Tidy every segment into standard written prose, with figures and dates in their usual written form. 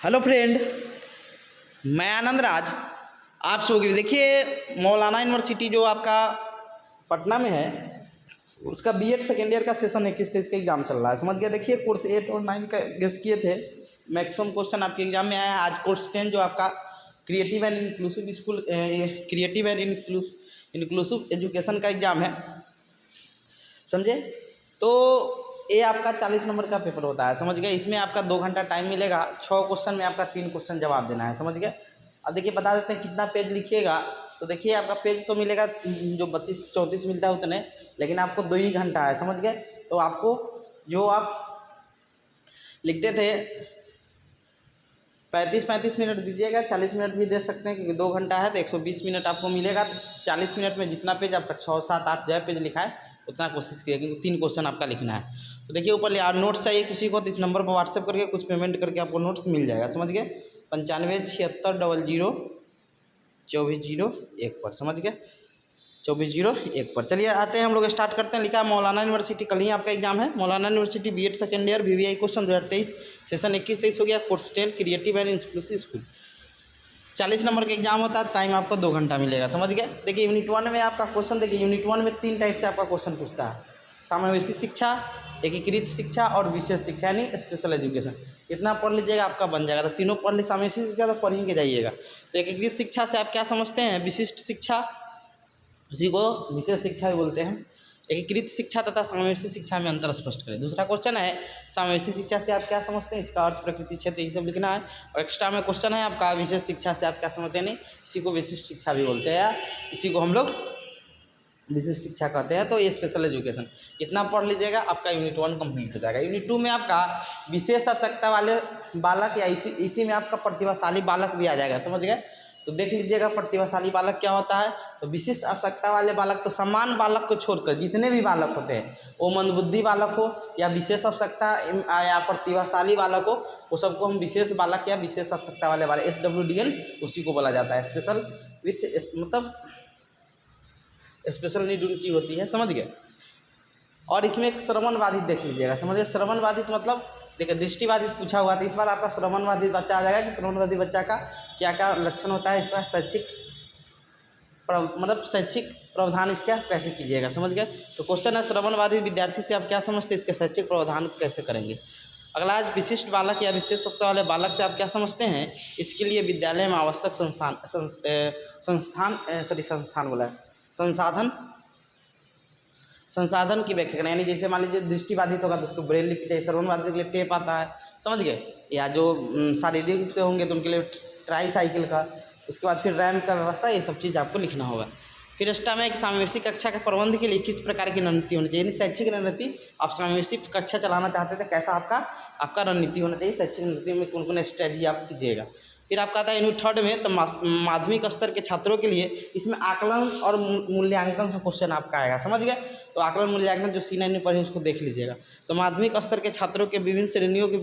Hello friend, मैं आनंद राज। आप सभी देखिए, मौलाना यूनिवर्सिटी जो आपका पटना में है उसका बीएड सेकेंड ईयर का सेशन 21-23 का एग्ज़ाम चल रहा है। समझ गया। देखिए, कोर्स 8 और 9 का गेस किए थे, मैक्सिमम क्वेश्चन आपके एग्जाम में आया है। आज कोर्स 10 जो आपका creative and inclusive school creative and inclusive education का एग्ज़ाम है, समझे। तो ये आपका 40 नंबर का पेपर होता है, समझ गए। इसमें आपका 2 घंटा टाइम मिलेगा। 6 क्वेश्चन में आपका 3 क्वेश्चन जवाब देना है, समझ गए। अब देखिए, बता देते हैं कितना पेज लिखिएगा। तो देखिए, आपका पेज तो मिलेगा जो 32-34 मिलता है उतने, लेकिन आपको 2 ही घंटा है, समझ गए। तो आपको जो आप लिखते थे 35-35 मिनट दीजिएगा, 40 मिनट भी दे सकते हैं, क्योंकि 2 घंटा है तो 120 मिनट आपको मिलेगा। 40 मिनट में जितना पेज आपका 6, 7, 8 जो पेज लिखा है उतना कोशिश कीजिए, क्योंकि 3 क्वेश्चन आपका लिखना है। तो देखिए, ऊपर नोट्स चाहिए किसी को तो इस नंबर पर व्हाट्सएप करके कुछ पेमेंट करके आपको नोट्स मिल जाएगा, समझ गए। 9576002401 पर, समझ गए। 2401 पर। चलिए आते हैं, हम लोग स्टार्ट करते हैं। लिखा मौलाना यूनिवर्सिटी, कल ही आपका एग्जाम है। Maulana university BEd second year VVI question 2023 session 21-23 हो गया। Course 10 creative and inclusive school 40 number का एग्जाम होता है। टाइम आपको 2 घंटा मिलेगा, समझ गए। देखिए, यूनिट 1 में आपका क्वेश्चन, देखिए यूनिट 1 में 3 टाइप से आपका क्वेश्चन पूछता है: समावेशी शिक्षा, एकीकृत शिक्षा और विशेष शिक्षा यानी स्पेशल एजुकेशन। इतना पढ़ लीजिएगा, आपका बन जाएगा। तो तीनों पढ़ ली, समावेशी शिक्षा तो पढ़ ही के जाइएगा। तो एकीकृत शिक्षा से आप क्या समझते हैं? विशिष्ट शिक्षा, उसी को विशेष शिक्षा भी बोलते हैं। एकीकृत शिक्षा तथा समावेशी शिक्षा में अंतर स्पष्ट करें। दूसरा क्वेश्चन है, समावेशी शिक्षा से आप क्या समझते हैं? इसका अर्थ, प्रकृति, क्षेत्र, ये सब लिखना है। और एक्स्ट्रा में क्वेश्चन है आपका, विशेष शिक्षा से आप क्या समझते हैं? नहीं, इसी को विशिष्ट शिक्षा भी बोलते हैं, इसी को हम लोग विशेष शिक्षा कहते हैं। तो ये स्पेशल एजुकेशन इतना पढ़ लीजिएगा, आपका यूनिट 1 कंप्लीट हो जाएगा। यूनिट 2 में आपका विशेष आवश्यकता वाले बालक या इसी में आपका प्रतिभाशाली बालक भी आ जाएगा, समझ गए। तो देख लीजिएगा, प्रतिभाशाली बालक क्या होता है। तो विशिष्ट आवश्यकता वाले बालक, तो समान बालक को छोड़कर जितने भी बालक होते हैं, वो मंदबुद्धि बालक हो या विशेष आवश्यकता या प्रतिभाशाली बालक हो, वो सबको हम विशेष बालक या विशेष आवश्यकता वाले SWDN उसी को बोला जाता है। स्पेशल विथ मतलब स्पेशल नीड उनकी होती है, समझ गए। और इसमें एक श्रवण बाधित देख लीजिएगा, समझिए। श्रवण बाधित मतलब देखिए, दृष्टिबाधित पूछा हुआ था, इस बार आपका श्रवण बाधित बच्चा आ जाएगा कि श्रवण बाधित बच्चा का क्या क्या लक्षण होता है, इसका शैक्षिक मतलब शैक्षिक प्रावधान इसका कैसे कीजिएगा, समझ गए। तो क्वेश्चन है, श्रवण बाधित विद्यार्थी से आप क्या समझते हैं, इसके शैक्षिक प्रावधान कैसे करेंगे। अगला है, विशिष्ट बालक या विशेष आवश्यकता वाले बालक से आप क्या समझते हैं, इसके लिए विद्यालय में आवश्यक संसाधन की व्याख्या करें। यानी जैसे मान लीजिए दृष्टिबाधित होगा तो उसको ब्रेल लिपि चाहिए, श्रवण बाधित के लिए टेप आता है, समझ गए। या जो शारीरिक रूप से होंगे तो उनके लिए ट्राईसाइकिल का, उसके बाद फिर रैम्प का व्यवस्था, ये सब चीज़ आपको लिखना होगा। फिर एक्स्ट्रा में एक समावेशी कक्षा के प्रबंध के लिए किस प्रकार की रणनीति होनी चाहिए, यानी शैक्षिक रणनीति। आप समावेशी कक्षा चलाना चाहते थे, कैसा आपका रणनीति होना चाहिए, शैक्षिक रणनीति में कौन कौन स्ट्रेटजी आप कीजिएगा। फिर आपका आता है यूनिट 3 में, तो माध्यमिक स्तर के छात्रों के लिए इसमें आकलन और मूल्यांकन से क्वेश्चन आपका आएगा, समझ गए। तो आकलन मूल्यांकन जो C9 में पढ़े उसको देख लीजिएगा। तो माध्यमिक स्तर के छात्रों के विभिन्न श्रेणियों के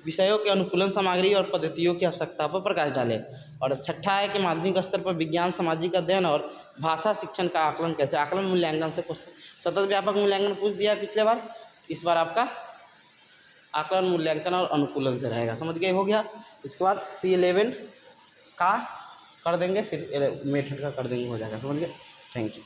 विषयों के अनुकूलन सामग्री और पद्धतियों की आवश्यकता पर प्रकाश डालें। और छठा है कि माध्यमिक स्तर पर विज्ञान, सामाजिक अध्ययन और भाषा शिक्षण का आकलन कैसे। आकलन मूल्यांकन से क्वेश्चन, सतत व्यापक मूल्यांकन पूछ दिया पिछले बार, इस बार आपका आकलन मूल्यांकन और अनुकूलन से रहेगा, समझ गए। हो गया। इसके बाद C11 का कर देंगे, फिर मेथड का कर देंगे, हो जाएगा, समझ गए। Thank you.